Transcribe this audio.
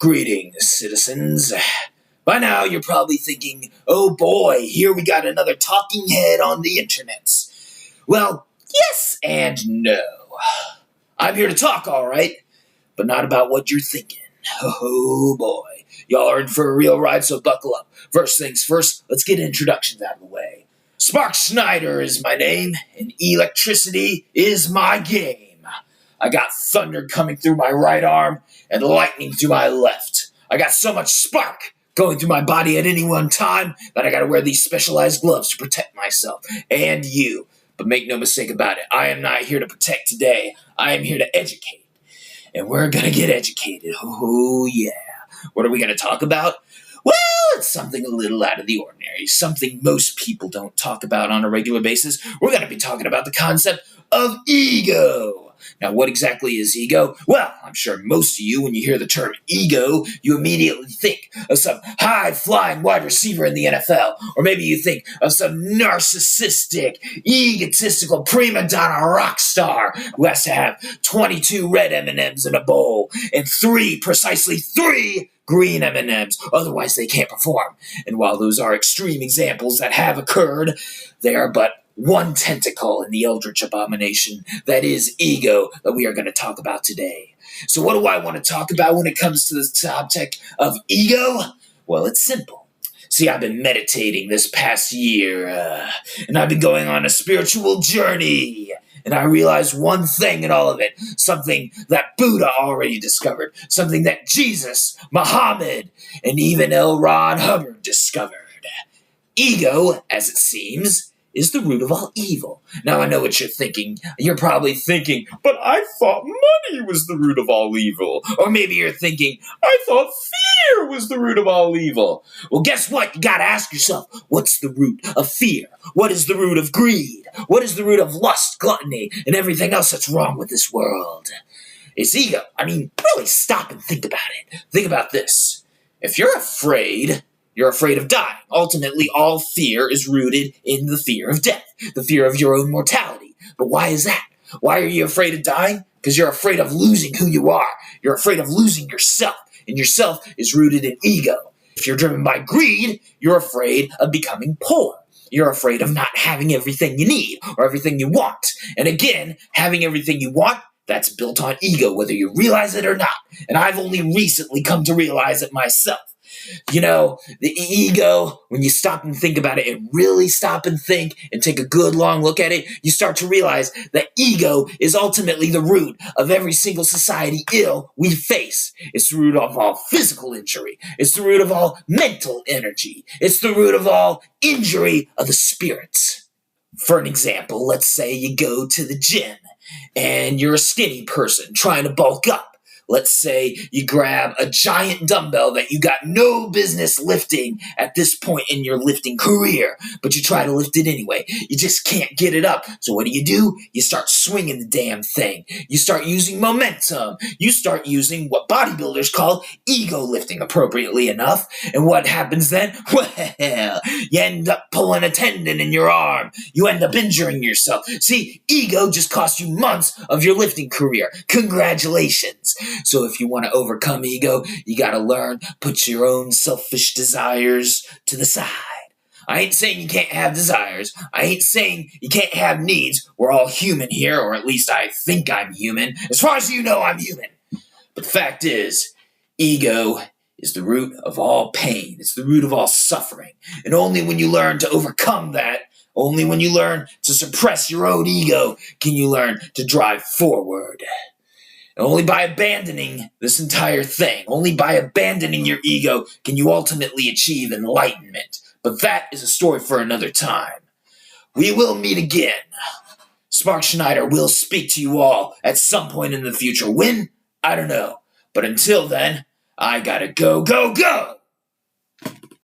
Greetings, citizens. By now, you're probably thinking, oh boy, here we got another talking head on the internet. Well, yes and no. I'm here to talk, all right, but not about what you're thinking. Oh boy, y'all are in for a real ride, so buckle up. First things first, let's get introductions out of the way. Schneider is my name, and electricity is my game. I got thunder coming through my right arm and lightning through my left. I got so much spark going through my body at any one time that I gotta wear these specialized gloves to protect myself and you. But make no mistake about it, I am not here to protect today. I am here to educate. And we're gonna get educated. Oh yeah. What are we gonna talk about? Well, it's something a little out of the ordinary, something most people don't talk about on a regular basis. We're gonna be talking about the concept of ego. Now, what exactly is ego? Well, I'm sure most of you, when you hear the term ego, you immediately think of some high-flying wide receiver in the NFL. Or maybe you think of some narcissistic, egotistical prima donna rock star who has to have 22 red M&Ms in a bowl and precisely three green M&Ms, otherwise they can't perform. And while those are extreme examples that have occurred, they are but one tentacle in the eldritch abomination that is ego that we are going to talk about today. So what do I want to talk about when it comes to the topic of ego? Well, it's simple. See, I've been meditating this past year, and I've been going on a spiritual journey. And I realized one thing in all of it, something that Buddha already discovered, something that Jesus, Muhammad, and even L. Ron Hubbard discovered. Ego, as it seems, is the root of all evil. Now, I know what you're thinking. You're probably thinking, but I thought money was the root of all evil. Or maybe you're thinking, I thought fear was the root of all evil. Well, guess what? You gotta ask yourself, what's the root of fear? What is the root of greed? What is the root of lust, gluttony, and everything else that's wrong with this world? It's ego. I mean, really stop and think about it. Think about this. If you're afraid of dying. Ultimately, all fear is rooted in the fear of death, the fear of your own mortality. But why is that? Why are you afraid of dying? Because you're afraid of losing who you are. You're afraid of losing yourself, and yourself is rooted in ego. If you're driven by greed, you're afraid of becoming poor. You're afraid of not having everything you need or everything you want. And again, having everything you want, that's built on ego, whether you realize it or not. And I've only recently come to realize it myself. You know, the ego, when you stop and think about it, and really stop and think and take a good long look at it, you start to realize that ego is ultimately the root of every single society ill we face. It's the root of all physical injury. It's the root of all mental energy. It's the root of all injury of the spirits. For an example, let's say you go to the gym and you're a skinny person trying to bulk up. Let's say you grab a giant dumbbell that you got no business lifting at this point in your lifting career, but you try to lift it anyway. You just can't get it up. So what do? You start swinging the damn thing. You start using momentum. You start using what bodybuilders call ego lifting, appropriately enough. And what happens then? Well, you end up pulling a tendon in your arm. You end up injuring yourself. See, ego just cost you months of your lifting career. Congratulations. So if you want to overcome ego, you got to learn, put your own selfish desires to the side. I ain't saying you can't have desires. I ain't saying you can't have needs. We're all human here, or at least I think I'm human. As far as you know, I'm human. But the fact is, ego is the root of all pain. It's the root of all suffering. And only when you learn to overcome that, only when you learn to suppress your own ego, can you learn to drive forward. And only by abandoning this entire thing, only by abandoning your ego, can you ultimately achieve enlightenment. But that is a story for another time. We will meet again. Schneider will speak to you all at some point in the future. When? I don't know. But until then, I gotta go, go, go!